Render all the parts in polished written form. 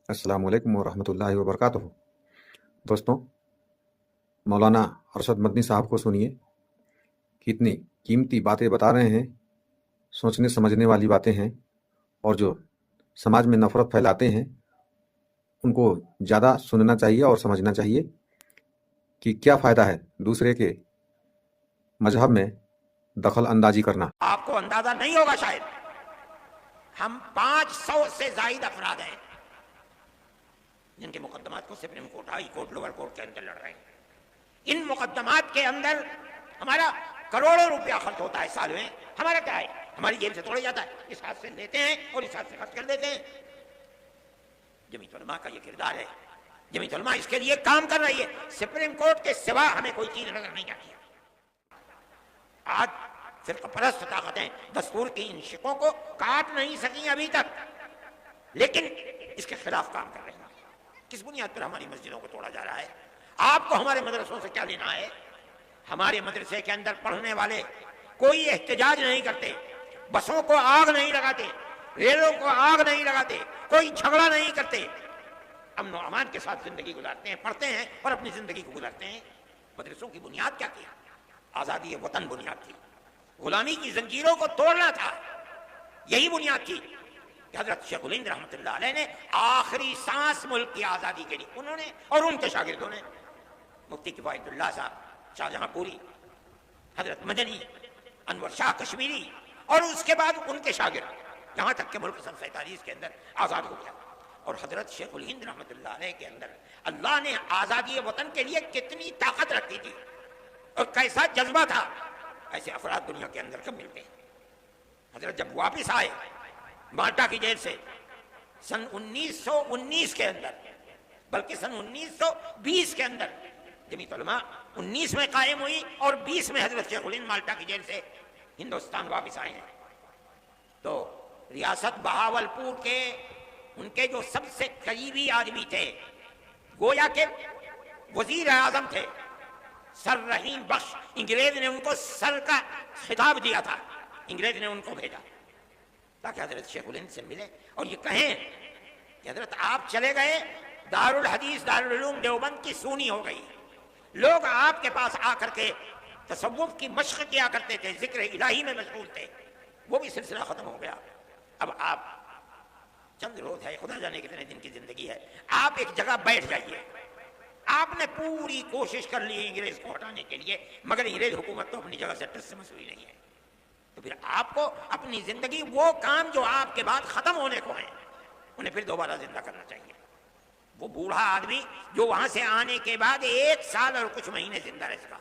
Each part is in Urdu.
السلام علیکم ورحمۃ اللہ وبرکاتہ۔ دوستوں، مولانا ارشد مدنی صاحب کو سنیے، کتنی قیمتی باتیں بتا رہے ہیں، سوچنے سمجھنے والی باتیں ہیں، اور جو سماج میں نفرت پھیلاتے ہیں ان کو زیادہ سننا چاہیے اور سمجھنا چاہیے کہ کیا فائدہ ہے دوسرے کے مذہب میں دخل اندازی کرنا۔ آپ کو اندازہ نہیں ہوگا شاید، ہم 500 سے زائد افراد ہیں جن کے مقدمات کو supreme court, high court, lower court کے اندر لڑ رہے ہیں۔ ان مقدمات کے اندر ہمارا کروڑوں روپیہ خرچ ہوتا ہے سال میں، ہمارا کیا ہے؟ ہماری جیب سے توڑا جاتا ہے، اس ہاتھ سے لیتے ہیں اور اس ہاتھ سے خرچ کر دیتے ہیں۔ جمعیت علماء کا یہ کردار ہے، جمعیت علماء اس کے لیے کام کر رہی ہے۔ سپریم کورٹ کے سوا ہمیں کوئی چیز نظر نہیں آتی۔ آج فرقہ پرست طاقتیں دستور کی ان شقوں کو کاٹ نہیں سکیں ابھی تک، لیکن اس کے خلاف کام کر رہے ہیں۔ کس بنیاد پر ہماری مسجدوں کو توڑا جا رہا ہے؟ آپ کو ہمارے مدرسوں سے کیا لینا ہے؟ ہمارے مدرسے کے اندر پڑھنے والے کوئی احتجاج نہیں کرتے، بسوں کو آگ نہیں لگاتے، ریلوں کو آگ نہیں لگاتے، کوئی جھگڑا نہیں کرتے، امن و امان کے ساتھ زندگی گزارتے ہیں، پڑھتے ہیں اور اپنی زندگی کو گزارتے ہیں۔ مدرسوں کی بنیاد کیا تھی؟ آزادی وطن بنیاد تھی، غلامی کی زنجیروں کو توڑنا تھا، یہی بنیاد تھی کہ حضرت شیخ الہند رحمۃ اللہ علیہ نے آخری سانس ملک کی آزادی کے لیے انہوں نے اور ان کے شاگردوں نے، مفتی کفایت اللہ صاحب، شاہجہاں پوری، حضرت مدنی، انور شاہ کشمیری، اور اس کے بعد ان کے شاگرد، یہاں تک کہ ملک سن 47 کے اندر آزاد ہو گیا۔ اور حضرت شیخ الہند رحمۃ اللہ علیہ کے اندر اللہ نے آزادی وطن کے لیے کتنی طاقت رکھی تھی اور کیسا جذبہ تھا، ایسے افراد دنیا کے اندر کب ملتے ہیں؟ حضرت جب واپس آئے مالٹا کی جیل سے سن 1919 کے اندر، بلکہ سن 1920 کے اندر، جمعیت علماء 19 میں قائم ہوئی اور 20 میں حضرت شیخ الہند مالٹا کی جیل سے ہندوستان واپس آئے ہیں، تو ریاست بہاولپور کے ان کے جو سب سے قریبی آدمی تھے، گویا کہ وزیر اعظم تھے سر رحیم بخش، انگریز نے ان کو سر کا خطاب دیا تھا، انگریز نے ان کو بھیجا تاکہ حضرت شیخ الہند سے ملے اور یہ کہیں کہ حضرت آپ چلے گئے، دارالحدیث دارالعلوم دیوبند کی سونی ہو گئی، لوگ آپ کے پاس آ کر کے تصوف کی مشق کیا کرتے تھے، ذکر الہی میں مشغول تھے، وہ بھی سلسلہ ختم ہو گیا۔ اب آپ چند روز ہے، خدا جانے کتنے دن کی زندگی ہے، آپ ایک جگہ بیٹھ جائیے۔ آپ نے پوری کوشش کر لی انگریز کو ہٹانے کے لیے، مگر انگریز حکومت تو اپنی جگہ سے ٹس سے مسوی نہیں ہے، تو پھر آپ کو اپنی زندگی، وہ کام جو آپ کے بعد ختم ہونے کو ہیں، انہیں پھر دوبارہ زندہ کرنا چاہیے۔ وہ بوڑھا آدمی جو وہاں سے آنے کے بعد 1 سال اور کچھ مہینے زندہ رہ سکا،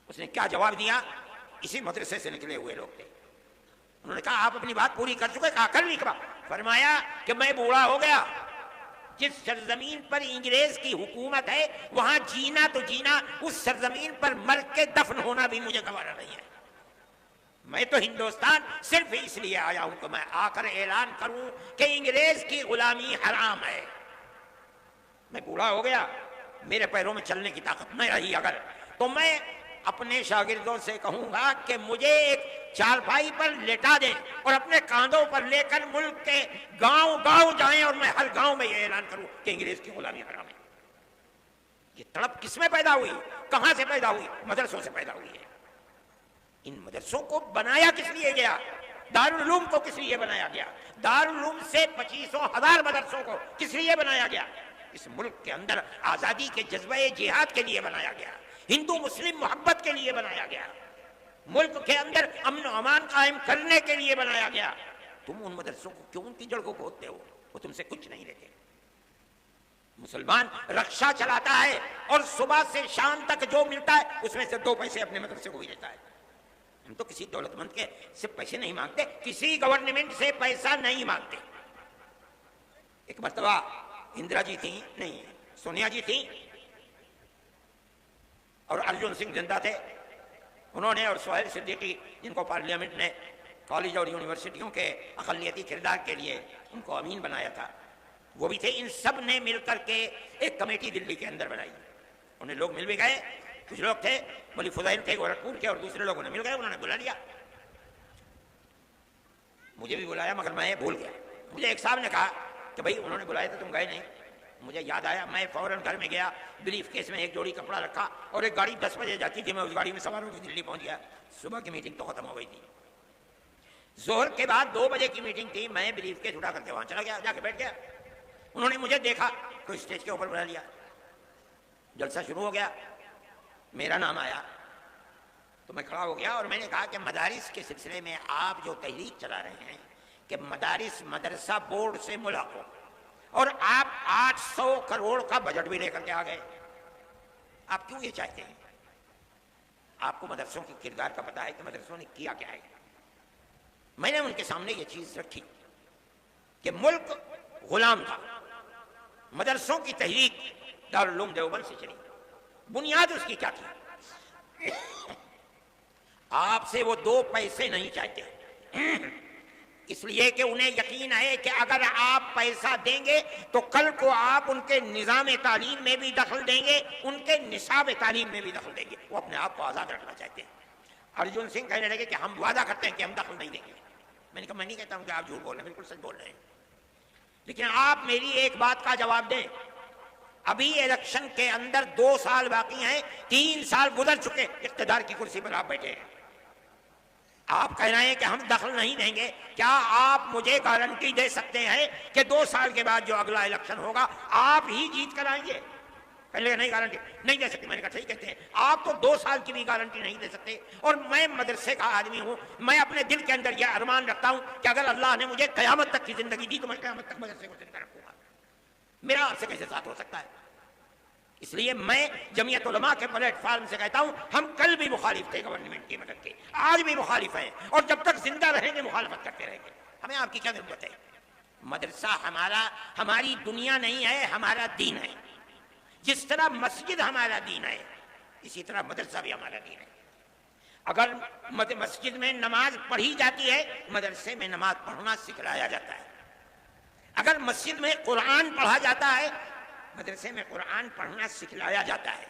اس نے کیا جواب دیا؟ اسی مدرسے سے نکلے ہوئے لوگ تھے، انہوں نے کہا آپ اپنی بات پوری کر چکے؟ کہا کر لی۔ فرمایا کہ میں بوڑھا ہو گیا، جس سرزمین پر انگریز کی حکومت ہے وہاں جینا تو جینا، اس سرزمین پر مر کے دفن ہونا بھی مجھے گوارا نہیں ہے۔ میں تو ہندوستان صرف اس لیے آیا ہوں کہ میں آ کر اعلان کروں کہ انگریز کی غلامی حرام ہے۔ میں بوڑھا ہو گیا، میرے پیروں میں چلنے کی طاقت نہیں رہی اگر، تو میں اپنے شاگردوں سے کہوں گا کہ مجھے ایک چارپائی پر لٹا دیں اور اپنے کاندھوں پر لے کر ملک کے گاؤں گاؤں جائیں اور میں ہر گاؤں میں یہ اعلان کروں کہ انگریز کی غلامی حرام ہے۔ یہ تڑپ کس میں پیدا ہوئی؟ کہاں سے پیدا ہوئی؟ مدرسوں سے پیدا ہوئی ہے۔ ان مدرسوں کو بنایا کس لیے گیا؟ دارالعلوم کو کس لیے بنایا گیا؟ دارالعلوم سے 25,000 مدرسوں کو کس لیے بنایا گیا؟ اس ملک کے اندر آزادی کے جذبہ جہاد کے لیے بنایا گیا، ہندو مسلم محبت کے لیے بنایا گیا، ملک کے اندر امن و امان قائم کرنے کے لیے بنایا گیا۔ تم ان مدرسوں کو کیوں ان کی جڑ کو کھودتے ہو؟ وہ تم سے کچھ نہیں لیتے۔ مسلمان رکشا چلاتا ہے اور صبح سے شام تک جو ملتا ہے اس میں سے 2 پیسے اپنے مدرسے کو ہی دیتا ہے۔ ہم تو کسی دولت مند کے سے پیسے نہیں مانگتے، کسی گورنمنٹ سے پیسہ نہیں مانگتے۔ ایک مرتبہ اندرا جی تھیں، نہیں سونیا جی تھیں، اور ارجن سنگھ زندہ تھے، انہوں نے اور سہیل صدیقی، جن کو پارلیمنٹ نے کالج اور یونیورسٹیوں کے اقلیتی کردار کے لیے ان کو امین بنایا تھا، وہ بھی تھے۔ ان سب نے مل کر کے ایک کمیٹی دلی کے اندر بنائی، انہیں لوگ مل بھی گئے، کچھ لوگ تھے ولی فضائل تھے گورکھپور کے اور دوسرے لوگوں نے مل گئے، انہوں نے بلا لیا، مجھے بھی بلایا مگر میں بھول گیا۔ مجھے ایک صاحب نے کہا کہ بھائی انہوں نے بلایا تھا تم گئے نہیں. مجھے یاد آیا, میں فوراً گھر میں گیا, بریف کیس میں ایک جوڑی کپڑا رکھا اور ایک گاڑی 10 بجے جاتی تھی, میں اس گاڑی میں سوار ہو کے دلی پہنچ گیا. صبح کی میٹنگ تو ختم ہو گئی تھی. ظہر کے بعد 2 بجے کی میٹنگ تھی, میں بریف کیس اٹھا کر کے وہاں چلا گیا, جا کے بیٹھ گیا. انہوں نے مجھے دیکھا تو اسٹیج کے اوپر بلا لیا, جلسہ شروع ہو گیا, میرا نام آیا تو میں کھڑا ہو گیا اور میں نے کہا کہ مدارس کے سلسلے میں آپ جو تحریک چلا رہے ہیں کہ مدارس مدرسہ بورڈ سے ملحق ہو, اور آپ 800 کروڑ کا بجٹ بھی لے کر کے آ گئے, آپ کیوں یہ چاہتے ہیں؟ آپ کو مدرسوں کی کردار کا پتہ ہے کہ مدرسوں نے کیا کیا ہے. میں نے ان کے سامنے یہ چیز رکھی کہ ملک غلام تھا, مدرسوں کی تحریک دارالعلوم دیوبند سے چلی, بنیاد اس کی کیا تھی؟ آپ سے وہ 2 پیسے نہیں چاہتے, اس لیے کہ انہیں یقین ہے کہ اگر آپ پیسہ دیں گے تو کل کو آپ ان کے نظام تعلیم میں بھی دخل دیں گے, ان کے نصاب تعلیم میں بھی دخل دیں گے. وہ اپنے آپ کو آزاد رکھنا چاہتے ہیں. ارجن سنگھ کہنے لگے کہ ہم وعدہ کرتے ہیں کہ ہم دخل نہیں دیں گے. میں نے کہا میں نہیں کہتا ہوں کہ آپ جھوٹ بول رہے ہیں, بالکل سچ بول رہے ہیں, لیکن آپ میری ایک بات کا جواب دیں. ابھی الیکشن کے اندر 2 سال باقی ہیں, 3 سال گزر چکے, اقتدار کی کرسی پر آپ بیٹھے ہیں, آپ کہہ رہے ہیں کہ ہم دخل نہیں دیں گے. کیا آپ مجھے گارنٹی دے سکتے ہیں کہ 2 سال کے بعد جو اگلا الیکشن ہوگا آپ ہی جیت کر آئیں گے؟ پہلے نہیں, گارنٹی نہیں دے سکتے. میں نے کہا صحیح کہتے ہیں, آپ تو 2 سال کی بھی گارنٹی نہیں دے سکتے. اور میں مدرسے کا آدمی ہوں, میں اپنے دل کے اندر یہ ارمان رکھتا ہوں کہ اگر اللہ نے مجھے قیامت تک کی زندگی دی تو میں قیامت تک مدرسے کو زندہ رکھوں گا. میرا آپ سے کیسے ساتھ ہو سکتا ہے؟ اس لیے میں جمعیت علماء کے پلیٹ فارم سے کہتا ہوں, ہم کل بھی مخالف تھے گورنمنٹ کی مدد کے, آج بھی مخالف ہیں, اور جب تک زندہ رہیں گے مخالفت کرتے رہیں گے. ہمیں آپ کی کیا ضرورت ہے؟ مدرسہ ہماری دنیا نہیں ہے, ہمارا دین ہے. جس طرح مسجد ہمارا دین ہے, اسی طرح مدرسہ بھی ہمارا دین ہے. اگر مسجد میں نماز پڑھی جاتی ہے, مدرسے میں نماز پڑھنا سکھلایا جاتا ہے. اگر مسجد میں قرآن پڑھا جاتا ہے, مدرسے میں قرآن پڑھنا سکھلایا جاتا ہے.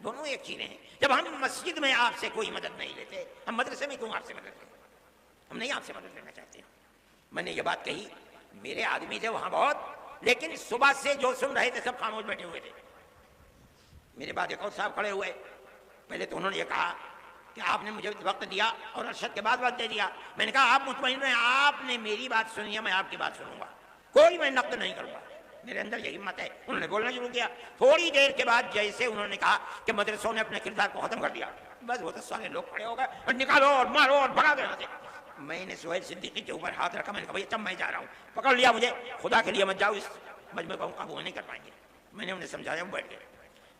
دونوں ایک چیزیں ہیں. جب ہم مسجد میں آپ سے کوئی مدد نہیں لیتے, ہم مدرسے میں کیوں آپ سے مدد لیتے؟ ہم نہیں آپ سے مدد لینا چاہتے. میں نے یہ بات کہی, میرے آدمی تھے وہاں بہت, لیکن صبح سے جو سن رہے تھے سب خاموش بیٹھے ہوئے تھے. میرے بعد ایک اور صاحب کھڑے ہوئے. پہلے تو انہوں نے یہ کہا کہ آپ نے مجھے وقت دیا اور ارشد کے بعد وقت دے دیا. میں نے کہا آپ مطمئن رہیں, آپ نے میری بات سنی ہے, میں آپ کی بات سنوں گا, کوئی میں نقد نہیں کروں گا. میرے اندر یہ ہمت ہے. انہوں نے بولنا شروع کیا. تھوڑی دیر کے بعد جیسے انہوں نے کہا کہ مدرسوں نے اپنے کردار کو ختم کر دیا, بس وہ تو سارے لوگ کھڑے ہو گئے اور نکالو اور مارو اور بھگا دو یہاں سے. میں نے سہیل صدیقی کے اوپر ہاتھ رکھا. میں نے کہا بھائی چم میں جا رہا ہوں. پکڑ لیا مجھے, خدا کے لیے مت جاؤ, اس مجمع کو قابو نہیں کر پائیں گے. میں نے انہیں سمجھایا, وہ بیٹھ گئے.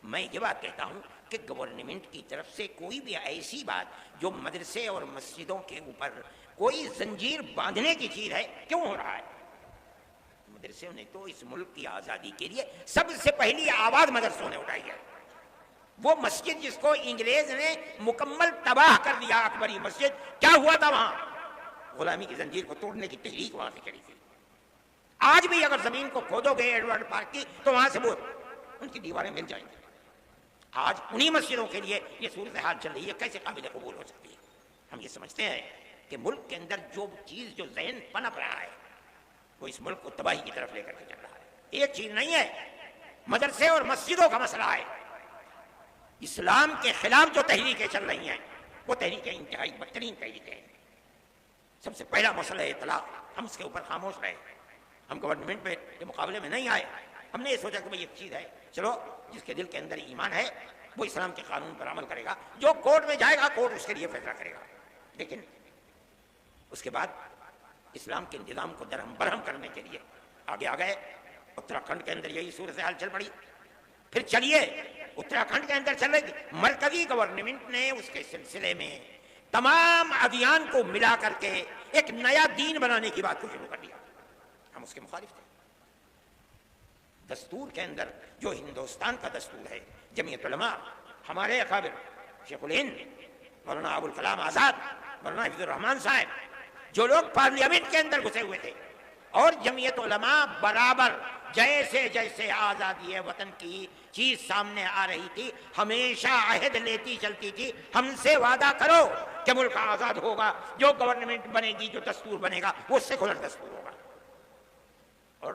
میں یہ بات کہتا ہوں کہ گورنمنٹ کی طرف سے کوئی بھی ایسی بات جو مدرسے اور مسجدوں کے اوپر کوئی زنجیر باندھنے کی چیز ہے, کیوں ہو رہا ہے؟ مدرسوں نے تو اس ملک کی آزادی کے لیے سب سے پہلی آواز مدرسوں نے اٹھائی ہے. وہ مسجد جس کو انگریز نے مکمل تباہ کر دیا, اکبری مسجد, کیا ہوا تھا وہاں؟ غلامی کی زنجیر کو توڑنے کی تحریک وہاں سے چلی تھی. آج بھی اگر زمین کو کھودو گے ایڈورڈ پارک کی, تو وہاں سے وہ ان کی دیواریں مل جائیں گی. آج انہی مسجدوں کے لیے یہ صورتحال چل رہی ہے. کیسے قابل قبول ہو سکتی ہے؟ ہم یہ سمجھتے ہیں کہ ملک کے اندر جو چیز, جو ذہن پنپ رہا ہے, وہ اس ملک کو تباہی کی طرف لے کر کے چل رہا ہے. ایک چیز نہیں ہے, مدرسے اور مسجدوں کا مسئلہ ہے. اسلام کے خلاف جو تحریکیں چل رہی ہیں, وہ تحریکیں انتہائی بدترین تحریکیں ہیں. سب سے پہلا مسئلہ ہے طلاق. ہم اس کے اوپر خاموش رہے, ہم گورنمنٹ کے مقابلے میں نہیں آئے. ہم نے یہ سوچا کہ بھئی ایک چیز ہے, چلو جس کے دل کے اندر ایمان ہے وہ اسلام کے قانون پر عمل کرے گا, جو کورٹ میں جائے گا کورٹ اس کے لیے فیصلہ کرے گا. لیکن اس کے بعد اسلام کے انتظام کو درہم برہم کرنے کے لیے آگے آ گئے. اتراکھنڈ کے اندر یہی صورتحال چل پڑی. پھر چلیے اتراکھنڈ کے اندر چل رہی, مرکزی گورنمنٹ نے اس کے سلسلے میں تمام ادیان کو ملا کر کے ایک نیا دین بنانے کی بات کو شروع کر دیا. ہم اس کے مخالف تھے. دستور کے اندر جو ہندوستان کا دستور ہے, جمعیت علماء, ہمارے اکابر شیخ الہند مولانا ابوالکلام آزاد, مولانا حفیظ الرحمان صاحب, جو لوگ پارلیمنٹ کے اندر گھسے ہوئے تھے, اور جمعیت علماء برابر جیسے جیسے آزادی وطن کی چیز سامنے آ رہی تھی, ہمیشہ عہد لیتی چلتی تھی, ہم سے وعدہ کرو کہ ملک آزاد ہوگا, جو گورنمنٹ بنے گی, جو دستور بنے گا وہ سیکولر دستور ہوگا. اور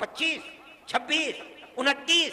25, 26, 29